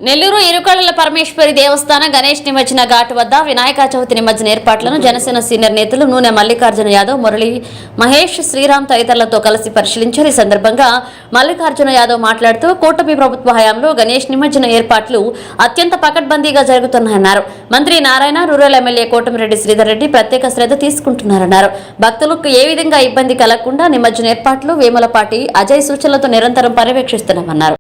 నెల్లూరు ఇరుకళ్ళ పరమేశ్వరి దేవస్థాన గణేష్ నిమజ్జన ఘాట్ వద్ద వినాయక చవితి నిమజ్జన ఏర్పాట్లను జనసేన సీనియర్ నేతలు నూనె మల్లికార్జున యాదవ్, మురళి మహేష్, శ్రీరామ్ తదితరులతో కలిసి పరిశీలించారు. ఈ సందర్భంగా మల్లికార్జున యాదవ్ మాట్లాడుతూ కూటమి ప్రభుత్వ హయాంలో గణేష్ నిమజ్జన ఏర్పాట్లు అత్యంత పకడ్బందీగా జరుగుతున్నాయన్నారు. మంత్రి నారాయణ, రూరల్ ఎమ్మెల్యే కోటమిరెడ్డి శ్రీధర్ రెడ్డి ప్రత్యేక శ్రద్ధ తీసుకుంటున్నారన్నారు. భక్తులకు ఏ విధంగా ఇబ్బంది కలగకుండా నిమజ్జన ఏర్పాట్లు వేములపాటి అజయ్ సూచనలతో నిరంతరం పర్యవేక్షిస్తున్నామన్నారు.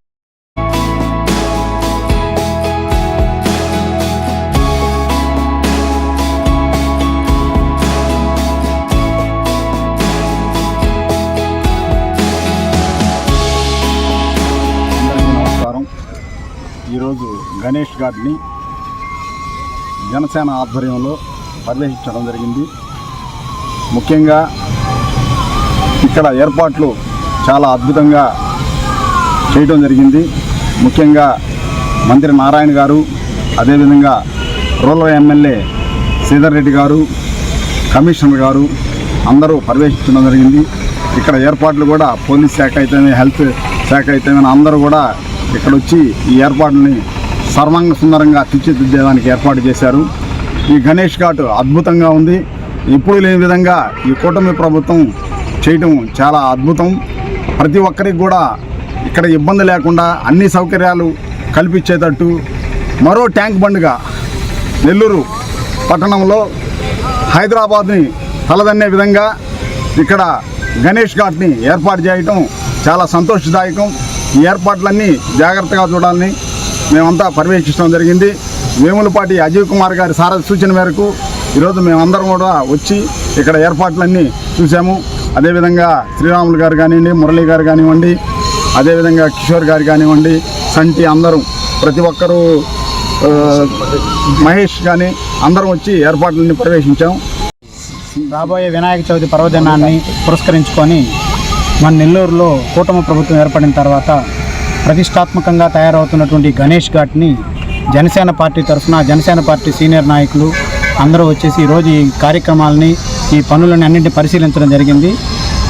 ఈరోజు గణేష్ ఘాట్ని జనసేన ఆధ్వర్యంలో పరిశీలించడం జరిగింది. ముఖ్యంగా ఇక్కడ ఏర్పాట్లు చాలా అద్భుతంగా చేయడం జరిగింది. ముఖ్యంగా మంత్రి నారాయణ గారు, అదేవిధంగా రూరల్ ఎమ్మెల్యే శ్రీధర్ రెడ్డి గారు, కమిషనర్ గారు అందరూ పర్యవేక్షించడం జరిగింది. ఇక్కడ ఏర్పాట్లు కూడా పోలీస్ శాఖ అయితేనే, హెల్త్ శాఖ అయితేనే అందరూ కూడా ఇక్కడ వచ్చి ఈ ఏర్పాట్లని సర్వాంగ సుందరంగా తీర్చిదిద్దేదానికి ఏర్పాటు చేశారు. ఈ గణేష్ ఘాట్ అద్భుతంగా ఉంది. ఎప్పుడు లేని విధంగా ఈ కూటమి ప్రభుత్వం చేయడం చాలా అద్భుతం. ప్రతి ఒక్కరికి కూడా ఇక్కడ ఇబ్బంది లేకుండా అన్ని సౌకర్యాలు కల్పించేటట్టు మరో ట్యాంక్ బండ్గా నెల్లూరు పట్టణంలో హైదరాబాద్ని తలదన్నే విధంగా ఇక్కడ గణేష్ ఘాట్ని ఏర్పాటు చేయటం చాలా సంతోషదాయకం. ఈ ఏర్పాట్లన్నీ జాగ్రత్తగా చూడాలని మేమంతా పర్యవేక్షించడం జరిగింది. వేములపాటి అజయ్ కుమార్ గారి సూచన మేరకు ఈరోజు మేమందరం కూడా వచ్చి ఇక్కడ ఏర్పాట్లన్నీ చూసాము. అదేవిధంగా శ్రీరాములు గారు కానివ్వండి, మురళి గారు కానివ్వండి, అదేవిధంగా కిషోర్ గారు కానివ్వండి, సంటి అందరం ప్రతి ఒక్కరూ మహేష్ కానీ అందరం వచ్చి ఏర్పాట్లన్నీ పర్యవేక్షించాము. రాబోయే వినాయక చవితి పర్వదినాన్ని పురస్కరించుకొని మన నెల్లూరులో కూటమి ప్రభుత్వం ఏర్పడిన తర్వాత ప్రతిష్టాత్మకంగా తయారవుతున్నటువంటి గణేష్ ఘాట్ని జనసేన పార్టీ తరఫున జనసేన పార్టీ సీనియర్ నాయకులు అందరూ వచ్చేసి ఈరోజు ఈ కార్యక్రమాలని, ఈ పనులని అన్నింటినీ పరిశీలించడం జరిగింది.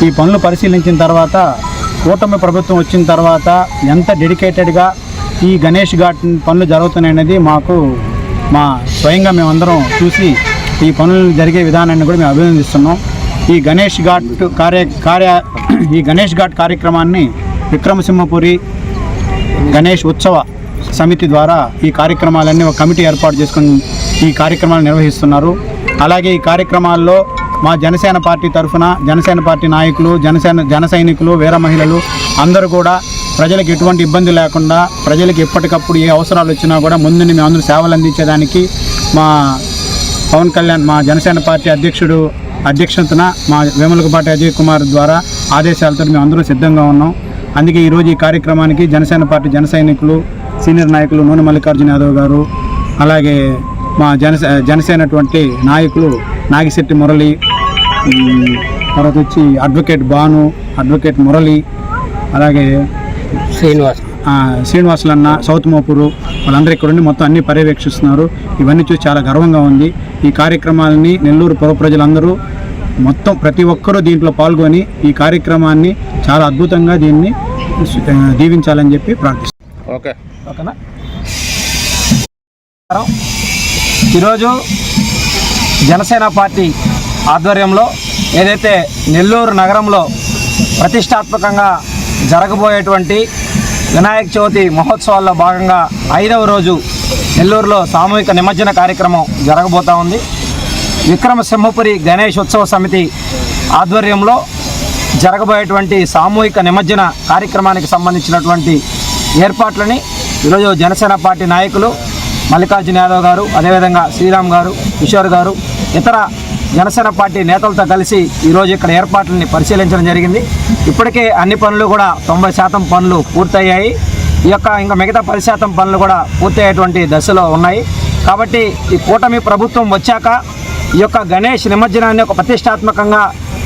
ఈ పనులు పరిశీలించిన తర్వాత కూటమి ప్రభుత్వం వచ్చిన తర్వాత ఎంత డెడికేటెడ్గా ఈ గణేష్ ఘాట్ పనులు జరుగుతున్నాయనేది స్వయంగా మేమందరం చూసి ఈ పనులు జరిగే విధానాన్ని కూడా మేము అభినందిస్తున్నాం. ఈ గణేష్ ఘాట్ కార్యక్రమాన్ని విక్రమసింహపురి గణేష్ ఉత్సవ సమితి ద్వారా ఈ కార్యక్రమాలన్నీ ఒక కమిటీ ఏర్పాటు చేసుకుని ఈ కార్యక్రమాలు నిర్వహిస్తున్నారు. అలాగే ఈ కార్యక్రమాల్లో మా జనసేన పార్టీ తరఫున జనసేన పార్టీ నాయకులు, జన సైనికులు, వీర మహిళలు అందరూ కూడా ప్రజలకు ఎటువంటి ఇబ్బంది లేకుండా, ప్రజలకు ఎప్పటికప్పుడు ఏ అవసరాలు వచ్చినా కూడా ముందుని మేము అందరూ సేవలు అందించేదానికి మా పవన్ కళ్యాణ్, మా జనసేన పార్టీ అధ్యక్షతన మా వేములపాటి అజయ్ కుమార్ ద్వారా ఆదేశాలతో మేము అందరూ సిద్ధంగా ఉన్నాం. అందుకే ఈరోజు ఈ కార్యక్రమానికి జనసేన పార్టీ జన సైనికులు, సీనియర్ నాయకులు నూనె మల్లికార్జున యాదవ్ గారు, అలాగే మా జనసేనటువంటి నాయకులు నాగిశెట్టి మురళి, తర్వాత వచ్చి అడ్వకేట్ భాను, అడ్వకేట్ మురళి, అలాగే శ్రీనివాసులన్న, సౌత్ మోపూరు వాళ్ళందరూ ఇక్కడ ఉండి మొత్తం అన్నీ పర్యవేక్షిస్తున్నారు. ఇవన్నీ చూసి చాలా గర్వంగా ఉంది. ఈ కార్యక్రమాలని నెల్లూరు పుర ప్రజలందరూ మొత్తం ప్రతి ఒక్కరూ దీంట్లో పాల్గొని ఈ కార్యక్రమాన్ని చాలా అద్భుతంగా దీన్ని దీవించాలని చెప్పి ప్రార్థిస్తున్నాం. ఓకేనా? ఈరోజు జనసేన పార్టీ ఆధ్వర్యంలో ఏదైతే నెల్లూరు నగరంలో ప్రతిష్టాత్మకంగా జరగబోయేటువంటి వినాయక చవితి మహోత్సవాల్లో భాగంగా 5వ రోజు నెల్లూరులో సామూహిక నిమజ్జన కార్యక్రమం జరగబోతూ ఉంది. విక్రమసింహపురి గణేష్ ఉత్సవ సమితి ఆధ్వర్యంలో జరగబోయేటువంటి సామూహిక నిమజ్జన కార్యక్రమానికి సంబంధించినటువంటి ఏర్పాట్లని ఈరోజు జనసేన పార్టీ నాయకులు మల్లికార్జున యాదవ్ గారు, అదేవిధంగా శ్రీరామ్ గారు, కిషోర్ గారు, ఇతర జనసేన పార్టీ నేతలతో కలిసి ఈరోజు ఇక్కడ ఏర్పాట్లని పరిశీలించడం జరిగింది. ఇప్పటికే అన్ని పనులు కూడా 90% పనులు పూర్తయ్యాయి. ఇంకా మిగతా 10% పనులు కూడా పూర్తయ్యేటువంటి దశలో ఉన్నాయి. కాబట్టి ఈ కూటమి ప్రభుత్వం వచ్చాక ఈ యొక్క గణేష్ నిమజ్జనాన్ని ఒక ప్రతిష్టాత్మకంగా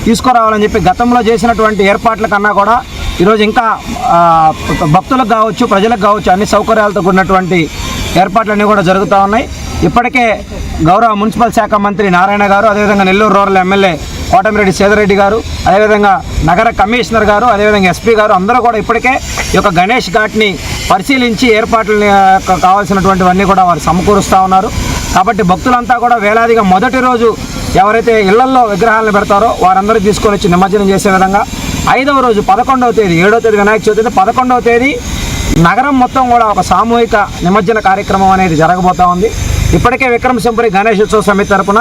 తీసుకురావాలని చెప్పి గతంలో చేసినటువంటి ఏర్పాట్ల కన్నా కూడా ఈరోజు ఇంకా భక్తులకు కావచ్చు, ప్రజలకు కావచ్చు అన్ని సౌకర్యాలతో కూడినటువంటి ఏర్పాట్లన్నీ కూడా జరుగుతూ ఉన్నాయి. ఇప్పటికే గౌరవ మున్సిపల్ శాఖ మంత్రి నారాయణ గారు, అదేవిధంగా నెల్లూరు రూరల్ ఎమ్మెల్యే కోటమిరెడ్డి శ్రీధర్ రెడ్డి గారు, అదేవిధంగా నగర కమిషనర్ గారు, అదేవిధంగా ఎస్పీ గారు అందరూ కూడా ఇప్పటికే ఈ యొక్క గణేష్ ఘాట్ని పరిశీలించి ఏర్పాట్లు కావాల్సినటువంటివన్నీ కూడా వారు సమకూరుస్తూ ఉన్నారు. కాబట్టి భక్తులంతా కూడా వేలాదిగా మొదటి రోజు ఎవరైతే ఇళ్లల్లో విగ్రహాలను పెడతారో వారందరూ తీసుకొని వచ్చి నిమజ్జనం చేసే విధంగా 5వ రోజు 11వ తేదీ 7వ తేదీ వినాయక చవితి అయితే 11వ తేదీ నగరం మొత్తం కూడా ఒక సామూహిక నిమజ్జన కార్యక్రమం అనేది జరగబోతూ ఉంది. ఇప్పటికే విక్రమసింపురి గణేశోత్సవ సమితి తరపున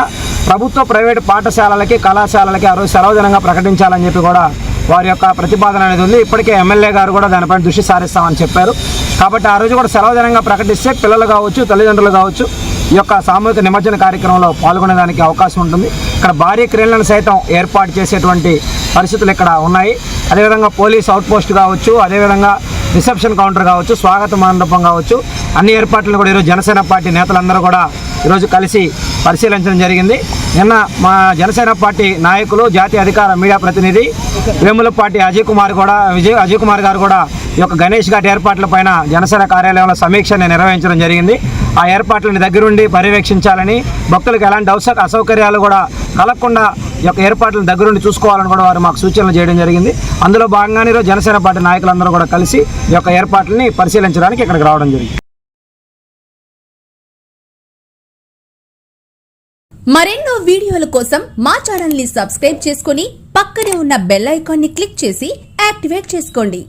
ప్రభుత్వ ప్రైవేటు పాఠశాలలకి కళాశాలలకి ఆ రోజు సెలవుదినంగా ప్రకటించాలని చెప్పి కూడా వారి యొక్క ప్రతిపాదన అనేది ఉంది. ఇప్పటికే ఎమ్మెల్యే గారు కూడా దానిపైన దృష్టి సారిస్తామని చెప్పారు. కాబట్టి ఆ రోజు కూడా సెలవుదినంగా ప్రకటిస్తే పిల్లలు కావచ్చు, తల్లిదండ్రులు కావచ్చు ఈ యొక్క సామూహిక నిమజ్జన కార్యక్రమంలో పాల్గొనేదానికి అవకాశం ఉంటుంది. ఇక్కడ భారీ క్రేన్లను సైతం ఏర్పాటు చేసేటువంటి పరిస్థితులు ఇక్కడ ఉన్నాయి. అదేవిధంగా పోలీస్ అవుట్ పోస్ట్ కావచ్చు, అదేవిధంగా రిసెప్షన్ కౌంటర్ కావచ్చు, స్వాగత మండపం కావచ్చు, అన్ని ఏర్పాట్లను కూడా ఈరోజు జనసేన పార్టీ నేతలందరూ కూడా ఈరోజు కలిసి పరిశీలించడం జరిగింది. నిన్న మా జనసేన పార్టీ నాయకులు, జాతీయ అధికార మీడియా ప్రతినిధి వేములపాటి అజయ్ కుమార్ గారు కూడా ఈ యొక్క గణేష్ ఘాట్ ఏర్పాట్లపైన జనసేన కార్యాలయంలో సమీక్షను నిర్వహించడం జరిగింది. ఆ ఏర్పాట్లను దగ్గరుండి పర్యవేక్షించాలని, భక్తులకు ఎలాంటి అసౌకర్యాలు కూడా కలగకుండా ఈ యొక్క ఏర్పాట్లను దగ్గరుండి చూసుకోవాలని కూడా వారు మాకు సూచనలు చేయడం జరిగింది. అందులో భాగంగానే ఈరోజు జనసేన పార్టీ నాయకులందరూ కూడా కలిసి ఈ యొక్క ఏర్పాట్లని పరిశీలించడానికి ఇక్కడికి రావడం జరిగింది. మరెన్నో వీడియోల కోసం మా ఛానల్ ని సబ్స్క్రైబ్ చేసుకుని పక్కనే ఉన్న బెల్ ఐకాన్ ని క్లిక్ చేసి యాక్టివేట్ చేసుకోండి.